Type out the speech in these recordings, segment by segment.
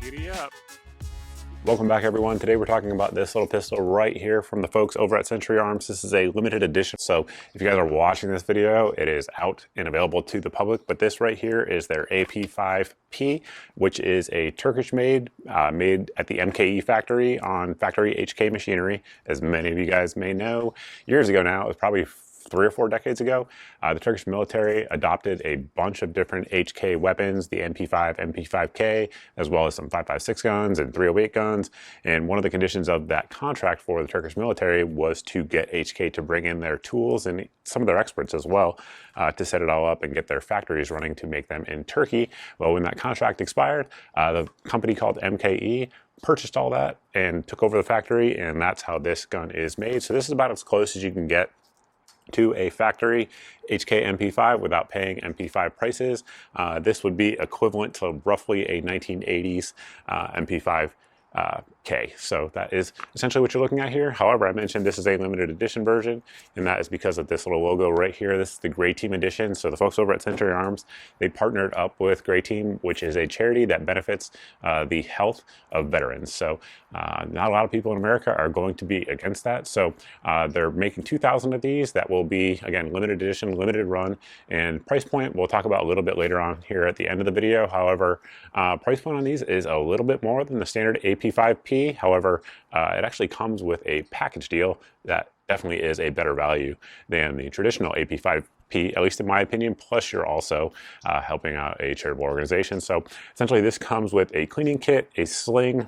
Giddy up. Welcome back, everyone. Today we're talking about this little pistol right here from the folks over at Century Arms. This is a limited edition, so if you guys are watching this video, it is out and available to the public, but this right here is their AP5-P, which is a Turkish-made, made at the MKE factory on factory HK machinery. As many of you guys may know, years ago now, it was probably 3 or 4 decades ago, the Turkish military adopted a bunch of different HK weapons, the MP5, MP5K, as well as some 5.56 guns and 308 guns. And one of the conditions of that contract for the Turkish military was to get HK to bring in their tools and some of their experts as well to set it all up and get their factories running to make them in Turkey. Well, when that contract expired, the company called MKE purchased all that and took over the factory, and that's how this gun is made. So this is about as close as you can get to a factory HK MP5 without paying MP5 prices. This would be equivalent to roughly a 1980s MP5K. So that is essentially what you're looking at here. However, I mentioned this is a limited edition version, and that is because of this little logo right here. This is the Gray Team edition. So the folks over at Century Arms, they partnered up with Gray Team, which is a charity that benefits the health of veterans. So not a lot of people in America are going to be against that. So they're making 2,000 of these. That will be, again, limited edition, limited run, and price point we'll talk about a little bit later on here at the end of the video. However, price point on these is a little bit more than the standard AP5P. However, it actually comes with a package deal that definitely is a better value than the traditional AP5P, at least in my opinion. Plus, you're also helping out a charitable organization. So essentially, this comes with a cleaning kit, a sling,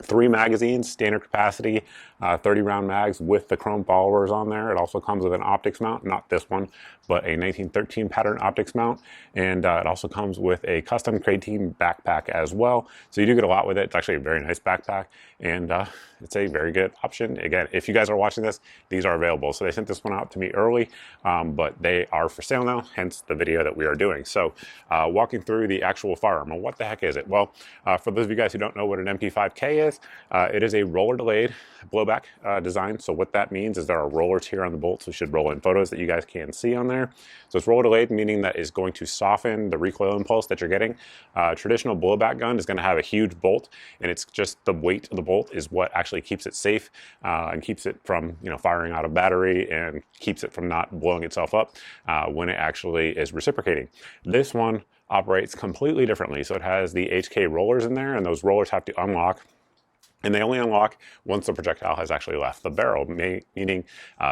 3 magazines, standard capacity, 30 round mags with the chrome followers on there. It also comes with an optics mount, not this one, but a 1913 pattern optics mount. And it also comes with a custom Gray Team backpack as well. So you do get a lot with it. It's actually a very nice backpack, and it's a very good option. Again, if you guys are watching this, these are available. So they sent this one out to me early, but they are for sale now, hence the video that we are doing. So walking through the actual firearm. Well, what the heck is it? Well, for those of you guys who don't know what an MP5K is, it is a roller delayed blowback design. So what that means is there are rollers here on the bolt, so we should roll in photos that you guys can see on there. So it's roller delayed, meaning that is going to soften the recoil impulse that you're getting. Traditional blowback gun is going to have a huge bolt, and it's just the weight of the bolt is what actually keeps it safe and keeps it from firing out of battery and keeps it from not blowing itself up when it actually is reciprocating. This one operates completely differently. So it has the HK rollers in there, and those rollers have to unlock. And they only unlock once the projectile has actually left the barrel, meaning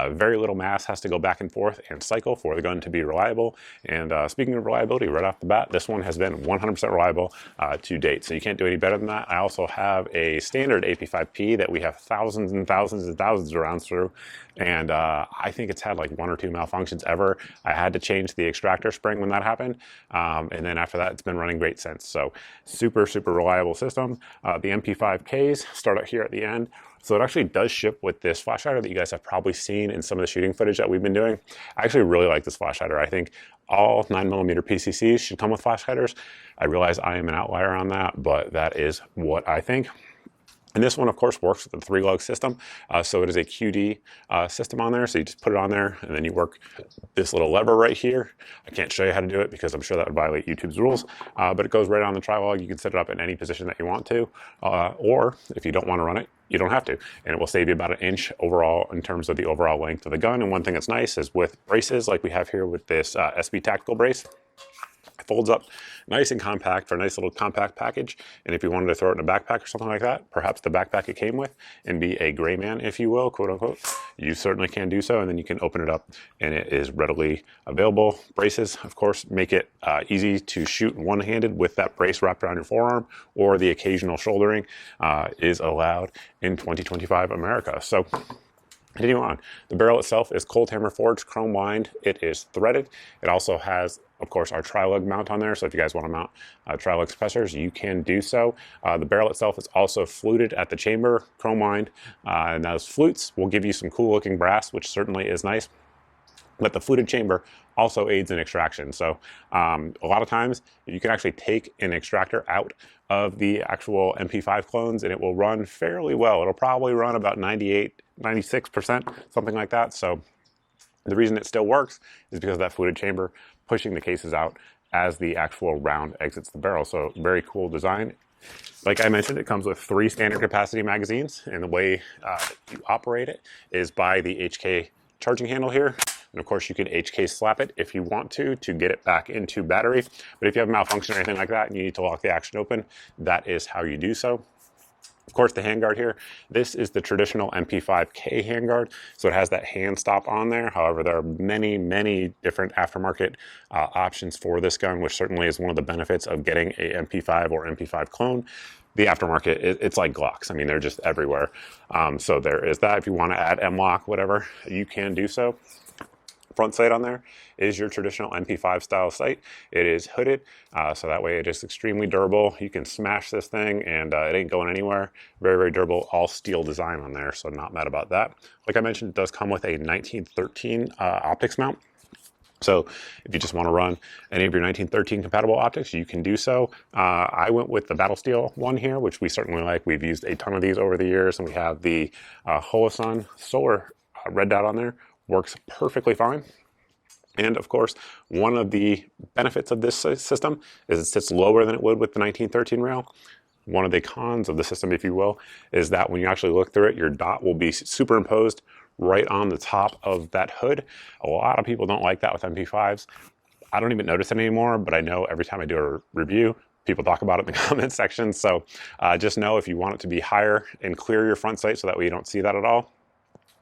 very little mass has to go back and forth and cycle for the gun to be reliable. And speaking of reliability, right off the bat, this one has been 100% reliable to date. So you can't do any better than that. I also have a standard AP5P that we have thousands and thousands and thousands of rounds through. And I think it's had like 1 or 2 malfunctions ever. I had to change the extractor spring when that happened. And then after that, it's been running great since. So super, super reliable system. The MP5Ks start out here at the end. So it actually does ship with this flash hider that you guys have probably seen in some of the shooting footage that we've been doing. I actually really like this flash hider. I think all 9mm PCCs should come with flash hiders. I realize I am an outlier on that, but that is what I think. And this one, of course, works with the 3-lug system. So it is a QD system on there. So you just put it on there, and then you work this little lever right here. I can't show you how to do it because I'm sure that would violate YouTube's rules. But it goes right on the tri-lug. You can set it up in any position that you want to. Or if you don't want to run it, you don't have to. And it will save you about 1 inch overall in terms of the overall length of the gun. And one thing that's nice is with braces like we have here with this SB Tactical brace, it folds up nice and compact for a nice little compact package. And if you wanted to throw it in a backpack or something like that, perhaps the backpack it came with, and be a gray man, if you will, quote unquote, you certainly can do so. And then you can open it up and it is readily available. Braces, of course, make it easy to shoot one-handed with that brace wrapped around your forearm, or the occasional shouldering is allowed in 2025 America. So continuing on, the barrel itself is cold hammer forged, chrome lined. It is threaded. It also has, of course, our tri-lug mount on there. So if you guys want to mount tri-lug suppressors, you can do so. The barrel itself is also fluted at the chamber, chrome lined. And those flutes will give you some cool looking brass, which certainly is nice. But the fluted chamber also aids in extraction. So a lot of times you can actually take an extractor out of the actual MP5 clones and it will run fairly well. It'll probably run about 98, 96%, something like that. So the reason it still works is because of that fluted chamber pushing the cases out as the actual round exits the barrel. So very cool design. Like I mentioned, it comes with 3 standard capacity magazines, and the way you operate it is by the HK charging handle here. And of course, you can HK slap it if you want to get it back into battery. But if you have a malfunction or anything like that and you need to lock the action open, that is how you do so. Of course, the handguard here, this is the traditional MP5K handguard, so it has that hand stop on there. However, there are many, many different aftermarket options for this gun, which certainly is one of the benefits of getting a MP5 or MP5 clone. The aftermarket, it's like Glocks. I mean, they're just everywhere. So there is that. If you want to add M-Lock, whatever, you can do so. Front sight on there is your traditional MP5 style sight. It is hooded, so that way it is extremely durable. You can smash this thing and it ain't going anywhere. Very, very durable, all steel design on there, so not mad about that. Like I mentioned, it does come with a 1913 optics mount. So if you just want to run any of your 1913 compatible optics, you can do so. I went with the Battle Steel one here, which we certainly like. We've used a ton of these over the years, and we have the Holosun Solar red dot on there. Works perfectly fine. And of course, one of the benefits of this system is it sits lower than it would with the 1913 rail. One of the cons of the system, if you will, is that when you actually look through it, your dot will be superimposed right on the top of that hood. A lot of people don't like that with MP5s. I don't even notice it anymore, but I know every time I do a review, people talk about it in the comment section. So just know if you want it to be higher and clear your front sight so that way you don't see that at all,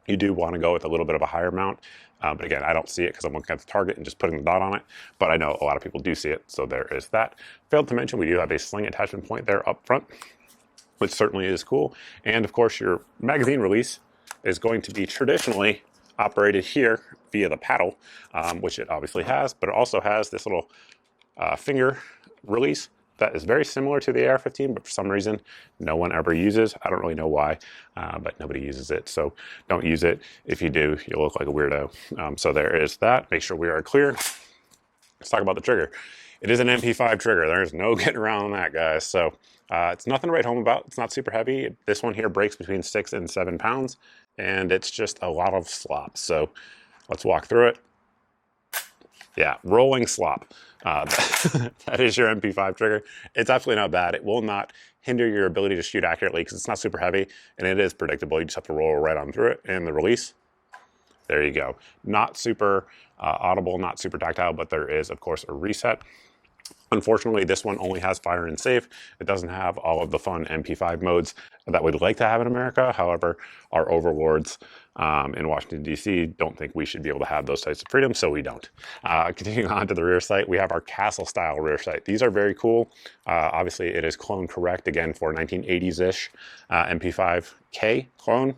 you do want to go with a little bit of a higher mount. But again, I don't see it because I'm looking at the target and just putting the dot on it. But I know a lot of people do see it, so there is that. Failed to mention, we do have a sling attachment point there up front, which certainly is cool. And of course, your magazine release is going to be traditionally operated here via the paddle, which it obviously has, but it also has this little finger release that is very similar to the AR-15, but for some reason, no one ever uses. I don't really know why, but nobody uses it. So don't use it. If you do, you'll look like a weirdo. So there is that. Make sure we are clear. Let's talk about the trigger. It is an MP5 trigger. There's no getting around that, guys. So it's nothing to write home about. It's not super heavy. This one here breaks between 6 and 7 pounds, and it's just a lot of slop. So let's walk through it. Yeah, rolling slop. That is your MP5 trigger. It's absolutely not bad. It will not hinder your ability to shoot accurately because it's not super heavy and it is predictable. You just have to roll right on through it. And the release, there you go. Not super audible, not super tactile, but there is, of course, a reset. Unfortunately, this one only has fire and safe. It doesn't have all of the fun MP5 modes that we'd like to have in America. However, our overlords in Washington, D.C. don't think we should be able to have those types of freedoms, so we don't. Continuing on to the rear sight, we have our castle-style rear sight. These are very cool. Obviously, it is clone correct, again, for 1980s-ish MP5K clone.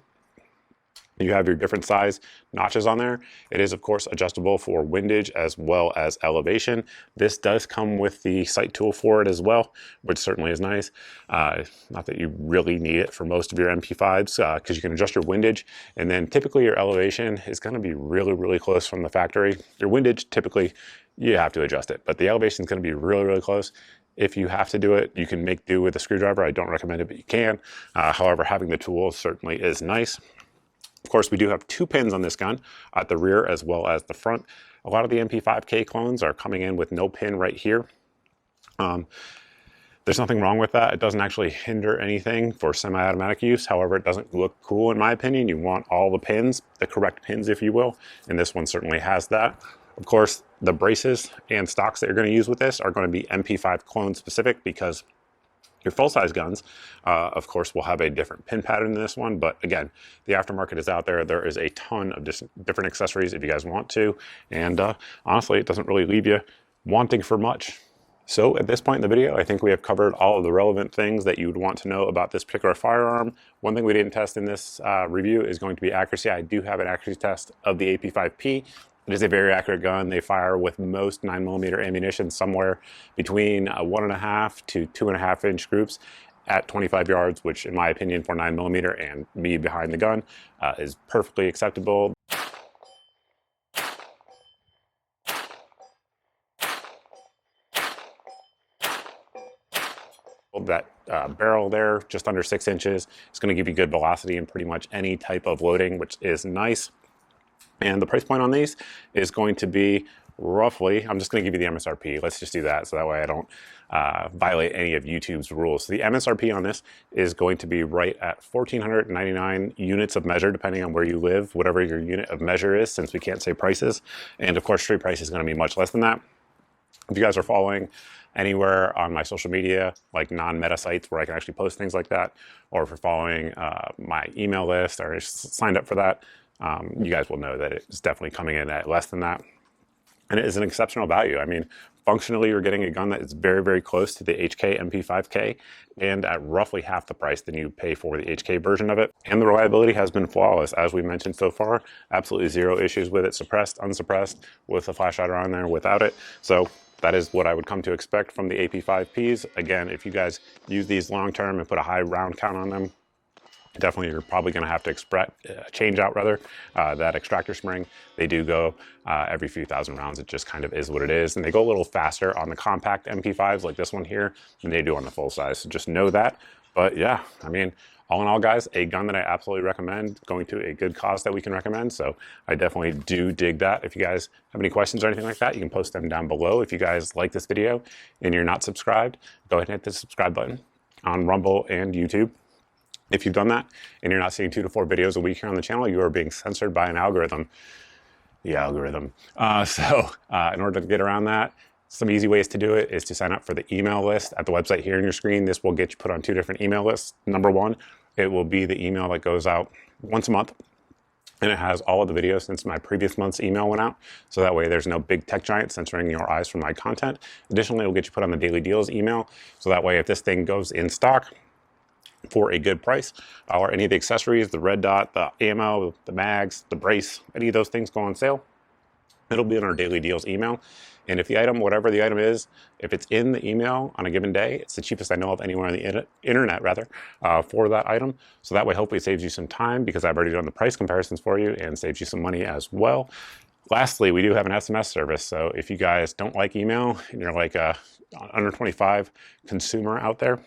You have your different size notches on there. It is, of course, adjustable for windage as well as elevation. This does come with the sight tool for it as well, which certainly is nice. Not that you really need it for most of your MP5s because you can adjust your windage, and then typically your elevation is going to be really, really close from the factory. Your windage, typically, you have to adjust it, but the elevation is going to be really, really close. If you have to do it, you can make do with a screwdriver. I don't recommend it, but you can. However, having the tool certainly is nice. Of course, we do have 2 pins on this gun at the rear as well as the front. A lot of the MP5K clones are coming in with no pin right here. There's nothing wrong with that. It doesn't actually hinder anything for semi-automatic use. However, it doesn't look cool in my opinion. You want all the pins, the correct pins, if you will, and this one certainly has that. Of course, the braces and stocks that you're going to use with this are going to be MP5 clone specific because your full-size guns, of course, will have a different pin pattern than this one, but again, the aftermarket is out there. There is a ton of different accessories if you guys want to, and honestly, it doesn't really leave you wanting for much. So at this point in the video, I think we have covered all of the relevant things that you would want to know about this particular firearm. One thing we didn't test in this review is going to be accuracy. I do have an accuracy test of the AP5-P. It is a very accurate gun. They fire with most 9mm ammunition somewhere between 1.5 to 2.5 inch groups at 25 yards, which in my opinion for 9mm and me behind the gun is perfectly acceptable. That barrel there, just under 6 inches, is going to give you good velocity in pretty much any type of loading, which is nice. And the price point on these is going to be roughly, I'm just going to give you the MSRP. Let's just do that so that way I don't violate any of YouTube's rules. So the MSRP on this is going to be right at 1,499 units of measure, depending on where you live, whatever your unit of measure is, since we can't say prices. And of course, street price is going to be much less than that. If you guys are following anywhere on my social media, like non-meta sites where I can actually post things like that, or if you're following my email list or signed up for that, you guys will know that it's definitely coming in at less than that. And it is an exceptional value. I mean, functionally, you're getting a gun that is very, very close to the HK MP5K and at roughly half the price than you pay for the HK version of it. And the reliability has been flawless, as we mentioned so far. Absolutely zero issues with it, suppressed, unsuppressed, with a flash hider on there, without it. So that is what I would come to expect from the AP5Ps. Again, if you guys use these long term and put a high round count on them, definitely you're probably going to have to change out that extractor spring. They do go every few thousand rounds. It just kind of is what it is. And they go a little faster on the compact MP5s like this one here than they do on the full size. So just know that. But yeah, I mean, all in all, guys, a gun that I absolutely recommend, going to a good cause that we can recommend. So I definitely do dig that. If you guys have any questions or anything like that, you can post them down below. If you guys like this video and you're not subscribed, go ahead and hit the subscribe button on Rumble and YouTube. If you've done that and you're not seeing 2 to 4 videos a week here on the channel, you are being censored by an algorithm. The algorithm. In order to get around that, some easy ways to do it is to sign up for the email list at the website here on your screen. This will get you put on 2 different email lists. Number 1, it will be the email that goes out once a month, and it has all of the videos since my previous month's email went out. So that way there's no big tech giant censoring your eyes from my content. Additionally, it will get you put on the daily deals email. So that way if this thing goes in stock for a good price, or any of the accessories, the red dot, the ammo, the mags, the brace, any of those things go on sale, it'll be in our daily deals email. And if the item, whatever the item is, if it's in the email on a given day, it's the cheapest I know of anywhere on the internet for that item. So that way, hopefully it saves you some time because I've already done the price comparisons for you and saves you some money as well. Lastly, we do have an SMS service. So if you guys don't like email and you're like a under 25 consumer out there,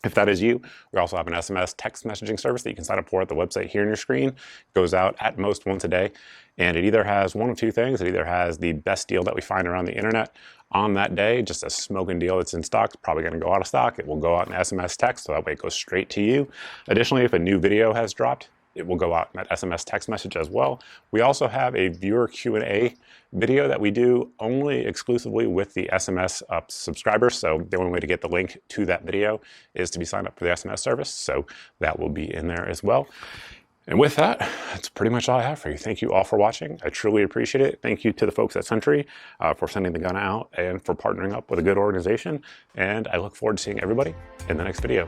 if that is you, we also have an SMS text messaging service that you can sign up for at the website here on your screen. It goes out at most once a day, and it either has one of 2 things. It either has the best deal that we find around the internet on that day, just a smoking deal that's in stock. It's probably going to go out of stock. It will go out in SMS text, so that way it goes straight to you. Additionally, if a new video has dropped, it will go out in that SMS text message as well. We also have a viewer Q&A video that we do only exclusively with the SMS subscribers. So the only way to get the link to that video is to be signed up for the SMS service. So that will be in there as well. And with that, that's pretty much all I have for you. Thank you all for watching. I truly appreciate it. Thank you to the folks at Century for sending the gun out and for partnering up with a good organization. And I look forward to seeing everybody in the next video.